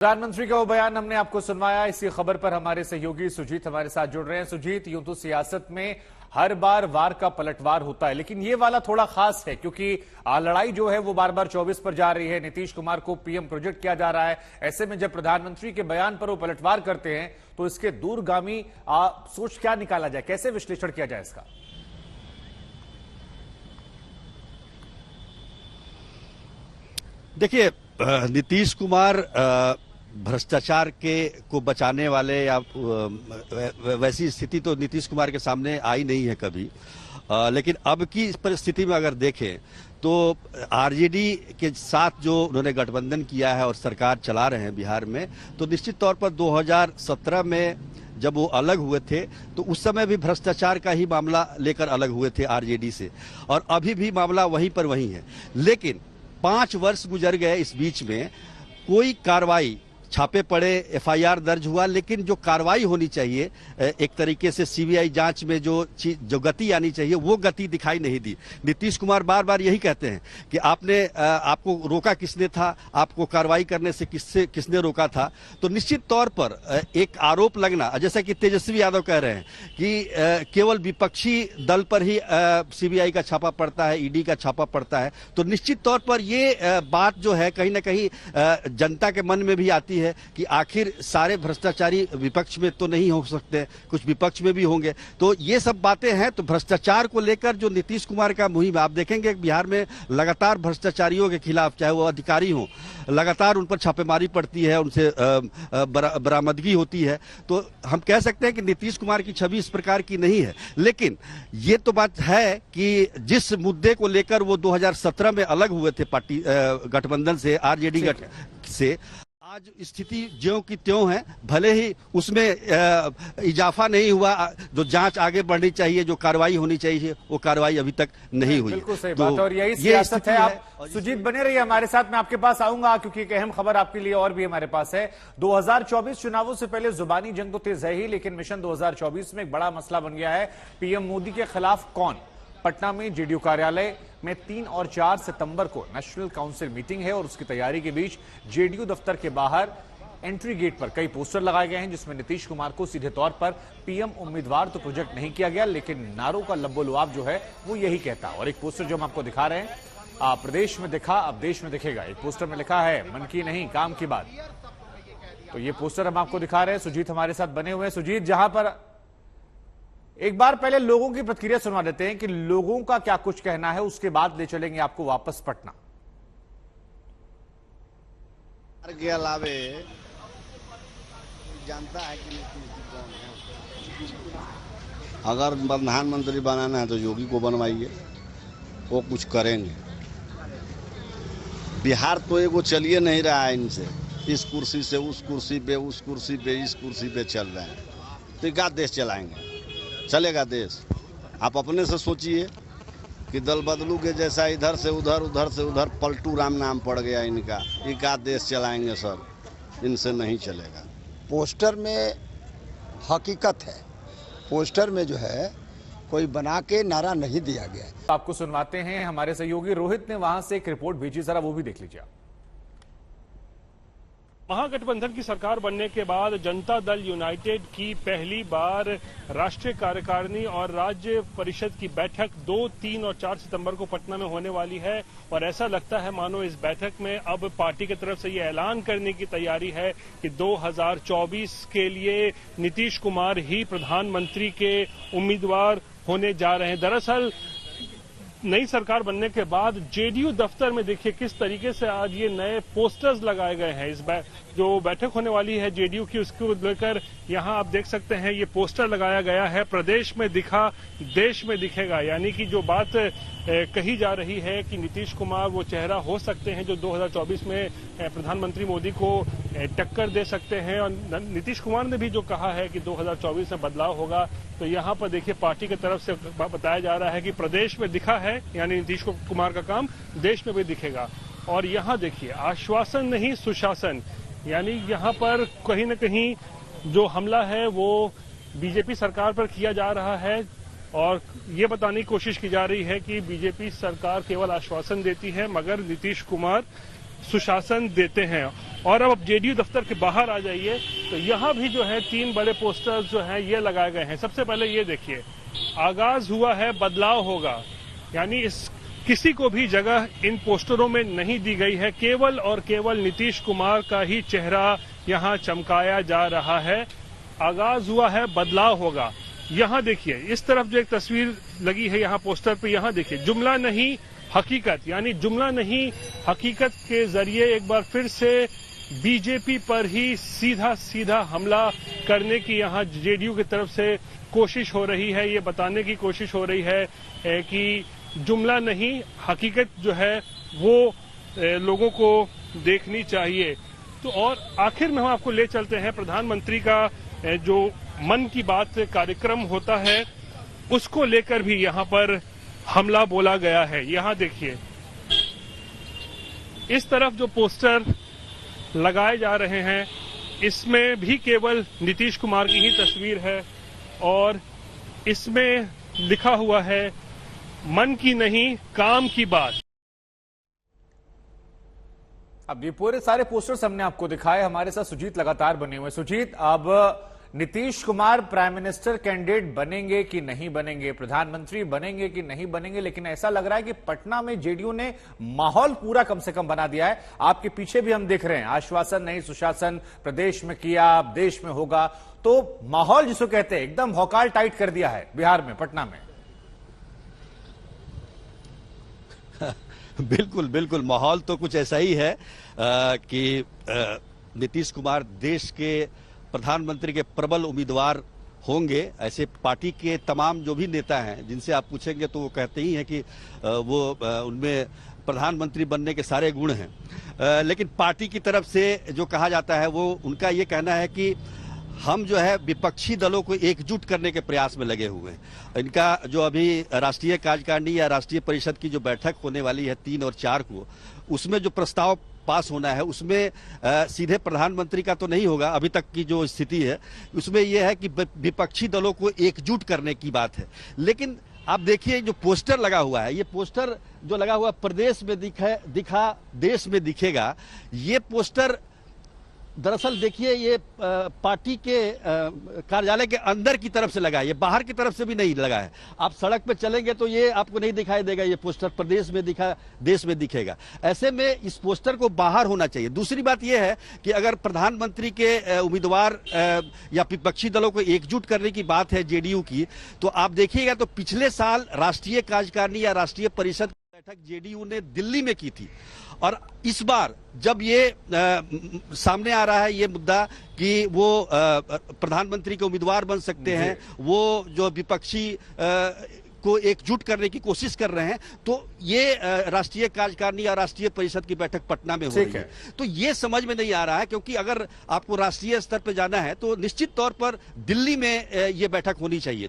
प्रधानमंत्री का वो बयान हमने आपको सुनवाया। इसी खबर पर हमारे सहयोगी सुजीत हमारे साथ जुड़ रहे हैं। सुजीत, यूं तो सियासत में हर बार वार का पलटवार होता है, लेकिन ये वाला थोड़ा खास है क्योंकि लड़ाई जो है वो बार बार 24 पर जा रही है। नीतीश कुमार को पीएम प्रोजेक्ट किया जा रहा है। ऐसे में जब प्रधानमंत्री के बयान पर वो पलटवार करते हैं तो इसके दूरगामी सोच क्या निकाला जाए, कैसे विश्लेषण किया जाए इसका? देखिए, नीतीश कुमार भ्रष्टाचार को बचाने वाले या वैसी स्थिति तो नीतीश कुमार के सामने आई नहीं है कभी। लेकिन अब की परिस्थिति में अगर देखें तो आरजेडी के साथ जो उन्होंने गठबंधन किया है और सरकार चला रहे हैं बिहार में, तो निश्चित तौर पर 2017 में जब वो अलग हुए थे तो उस समय भी भ्रष्टाचार का ही मामला लेकर अलग हुए थे आरजेडी से, और अभी भी मामला वहीं पर वहीं है। लेकिन 5 वर्ष गुजर गए, इस बीच में कोई कार्रवाई, छापे पड़े, एफआईआर दर्ज हुआ, लेकिन जो कार्रवाई होनी चाहिए एक तरीके से सीबीआई जांच में जो गति आनी चाहिए वो गति दिखाई नहीं दी। नीतीश कुमार बार बार यही कहते हैं कि आपको रोका किसने था, आपको कार्रवाई करने से किसने रोका था। तो निश्चित तौर पर एक आरोप लगना, जैसा कि तेजस्वी यादव कह रहे हैं कि केवल विपक्षी दल पर ही सीबीआई का छापा पड़ता है, ईडी का छापा पड़ता है, तो निश्चित तौर पर ये बात जो है कहीं ना कहीं जनता के मन में भी आती है कि आखिर सारे भ्रष्टाचारी विपक्ष में तो नहीं हो सकते, कुछ विपक्ष में भी होंगे। तो ये सब बातें हैं। तो भ्रष्टाचार को लेकर जो नीतीश कुमार का मुहिम, आप देखेंगे बिहार में लगातार भ्रष्टाचारियों के खिलाफ, चाहे वो अधिकारी हों, लगातार उन पर छापेमारी पड़ती है, उनसे बरामदगी होती है। तो हम कह सकते हैं कि नीतीश कुमार की छवि इस प्रकार की नहीं है। लेकिन ये तो बात है कि जिस मुद्दे को लेकर वो 2017 में अलग हुए थे पार्टी गठबंधन से, आरजेडी से, आज स्थिति ज्यों की त्यों है। भले ही उसमें इजाफा नहीं हुआ, जो जांच आगे बढ़नी चाहिए, जो कार्रवाई होनी चाहिए, वो कार्रवाई अभी तक नहीं हुई। बिल्कुल सही बात है, और यही सियासत है। आप सुजीत बने रहिए हमारे साथ, मैं आपके पास आऊंगा क्योंकि एक अहम खबर आपके लिए और भी हमारे पास है। 2024 चुनावों से पहले जुबानी जंग तो तेज है ही, लेकिन मिशन 2024 में एक बड़ा मसला बन गया है। पीएम मोदी के खिलाफ कौन? पटना में जेडीयू कार्यालय में 3 और 4 सितंबर को नेशनल काउंसिल मीटिंग है और उसकी तैयारी के बीच जेडीयू दफ्तर के बाहर एंट्री गेट पर कई पोस्टर लगाए गए हैं जिसमें नीतीश कुमार को सीधे तौर पर पीएम उम्मीदवार तो प्रोजेक्ट नहीं किया गया, लेकिन नारों का लब्बो-लुआब जो है वो यही कहता है। और एक पोस्टर जो हम आपको दिखा रहे हैं, प्रदेश में दिखा अब देश में दिखेगा। एक पोस्टर में लिखा है मन की नहीं काम की बात। तो ये पोस्टर हम आपको दिखा रहे हैं। सुजीत हमारे साथ बने हुए हैं। सुजीत, जहां पर एक बार पहले लोगों की प्रतिक्रिया सुनवा देते हैं कि लोगों का क्या कुछ कहना है, उसके बाद ले चलेंगे आपको वापस पटना। के अलावे जानता है कि कौन है। अगर प्रधानमंत्री बनाना है तो योगी को बनवाइए, वो कुछ करेंगे। बिहार तो एगो चलिए नहीं रहा है इनसे, इस कुर्सी से उस कुर्सी पे, उस कुर्सी पे इस कुर्सी पे चल रहे हैं। तो क्या देश चलाएंगे? चलेगा देश? आप अपने से सोचिए कि दल बदलू के जैसा इधर से उधर, उधर से उधर पलटू राम नाम पड़ गया इनका। ये क्या देश चलाएंगे सर? इनसे नहीं चलेगा। पोस्टर में हकीकत है, पोस्टर में जो है कोई बना के नारा नहीं दिया गया है। आपको सुनवाते हैं, हमारे सहयोगी रोहित ने वहां से एक रिपोर्ट भेजी, जरा वो भी देख लीजिए। महागठबंधन की सरकार बनने के बाद जनता दल यूनाइटेड की पहली बार राष्ट्रीय कार्यकारिणी और राज्य परिषद की बैठक 2, 3 और 4 सितंबर को पटना में होने वाली है। और ऐसा लगता है मानो इस बैठक में अब पार्टी की तरफ से ये ऐलान करने की तैयारी है कि 2024 के लिए नीतीश कुमार ही प्रधानमंत्री के उम्मीदवार होने जा रहे हैं। दरअसल नई सरकार बनने के बाद जेडीयू दफ्तर में देखिए किस तरीके से आज ये नए पोस्टर्स लगाए गए हैं। इस जो बैठक होने वाली है जेडीयू की, उसको लेकर यहाँ आप देख सकते हैं ये पोस्टर लगाया गया है, प्रदेश में दिखा देश में दिखेगा। यानी कि जो बात कही जा रही है कि नीतीश कुमार वो चेहरा हो सकते हैं जो 2024 में प्रधानमंत्री मोदी को टक्कर दे सकते हैं। और नीतीश कुमार ने भी जो कहा है कि 2024 में बदलाव होगा, तो यहाँ पर देखिए पार्टी की तरफ से बताया जा रहा है कि प्रदेश में दिखा है, यानी नीतीश कुमार का काम देश में भी दिखेगा। और यहाँ देखिए आश्वासन नहीं सुशासन, यानी यहाँ पर कहीं न कहीं जो हमला है वो बीजेपी सरकार पर किया जा रहा है और ये बताने की कोशिश की जा रही है कि बीजेपी सरकार केवल आश्वासन देती है मगर नीतीश कुमार सुशासन देते हैं। और अब जेडीयू दफ्तर के बाहर आ जाइए तो यहाँ भी जो है 3 बड़े पोस्टर्स जो हैं ये लगाए गए हैं। सबसे पहले ये देखिए, आगाज हुआ है बदलाव होगा, यानी इस किसी को भी जगह इन पोस्टरों में नहीं दी गई है, केवल और केवल नीतीश कुमार का ही चेहरा यहाँ चमकाया जा रहा है। आगाज हुआ है बदलाव होगा। यहाँ देखिए, इस तरफ जो एक तस्वीर लगी है यहाँ पोस्टर पे, यहाँ देखिए, जुमला नहीं हकीकत, यानी जुमला नहीं हकीकत के जरिए एक बार फिर से बीजेपी पर ही सीधा सीधा हमला करने की यहाँ जेडीयू की तरफ से कोशिश हो रही है। ये बताने की कोशिश हो रही है कि जुमला नहीं हकीकत जो है वो लोगों को देखनी चाहिए। तो और आखिर में हम आपको ले चलते हैं, प्रधानमंत्री का जो मन की बात कार्यक्रम होता है उसको लेकर भी यहाँ पर हमला बोला गया है। यहाँ देखिए, इस तरफ जो पोस्टर लगाए जा रहे हैं इसमें भी केवल नीतीश कुमार की ही तस्वीर है और इसमें लिखा हुआ है मन की नहीं काम की बात। अब ये पूरे सारे पोस्टर्स हमने आपको दिखाए। हमारे साथ सुजीत लगातार बने हुए। सुजीत, अब Nitish Kumar prime minister candidate बनेंगे कि नहीं बनेंगे, प्रधानमंत्री बनेंगे कि नहीं बनेंगे, लेकिन ऐसा लग रहा है कि पटना में जेडीयू ने माहौल पूरा कम से कम बना दिया है। आपके पीछे भी हम देख रहे हैं, आश्वासन नहीं सुशासन प्रदेश में किया, अब देश में होगा। तो माहौल जिसको कहते हैं एकदम हौकाल टाइट कर दिया है बिहार में, पटना में। बिल्कुल बिल्कुल, माहौल तो कुछ ऐसा ही है कि नीतीश कुमार देश के प्रधानमंत्री के प्रबल उम्मीदवार होंगे। ऐसे पार्टी के तमाम जो भी नेता हैं जिनसे आप पूछेंगे तो वो कहते ही हैं कि वो उनमें प्रधानमंत्री बनने के सारे गुण हैं। लेकिन पार्टी की तरफ से जो कहा जाता है वो उनका ये कहना है कि हम जो है विपक्षी दलों को एकजुट करने के प्रयास में लगे हुए हैं। इनका जो अभी राष्ट्रीय कार्यकारिणी या राष्ट्रीय परिषद की जो बैठक होने वाली है 3 और 4 को, उसमें जो प्रस्ताव पास होना है उसमें सीधे प्रधानमंत्री का तो नहीं होगा। अभी तक की जो स्थिति है उसमें यह है कि विपक्षी दलों को एकजुट करने की बात है। लेकिन आप देखिए जो पोस्टर लगा हुआ है, ये पोस्टर जो लगा हुआ प्रदेश में दिखा देश में दिखेगा, ये पोस्टर दरअसल देखिए ये पार्टी के कार्यालय के अंदर की तरफ से लगा है, ये बाहर की तरफ से भी नहीं लगा है। आप सड़क पे चलेंगे तो ये आपको नहीं दिखाई देगा, ये पोस्टर प्रदेश में देश में दिखेगा। ऐसे में इस पोस्टर को बाहर होना चाहिए। दूसरी बात यह है कि अगर प्रधानमंत्री के उम्मीदवार या विपक्षी दलों को एकजुट करने की बात है जेडीयू की, तो आप देखिएगा तो पिछले साल राष्ट्रीय कार्यकारिणी या राष्ट्रीय परिषद की बैठक जेडीयू ने दिल्ली में की थी। और इस बार जब ये सामने आ रहा है ये मुद्दा कि वो प्रधानमंत्री के उम्मीदवार बन सकते हैं, वो जो विपक्षी को एकजुट करने की कोशिश कर रहे हैं, तो ये राष्ट्रीय कार्यकारिणी या राष्ट्रीय परिषद की बैठक पटना में हो रही है। तो ये समझ में नहीं आ रहा है, क्योंकि अगर आपको राष्ट्रीय स्तर पर जाना है तो निश्चित तौर पर दिल्ली में ये बैठक होनी चाहिए थी।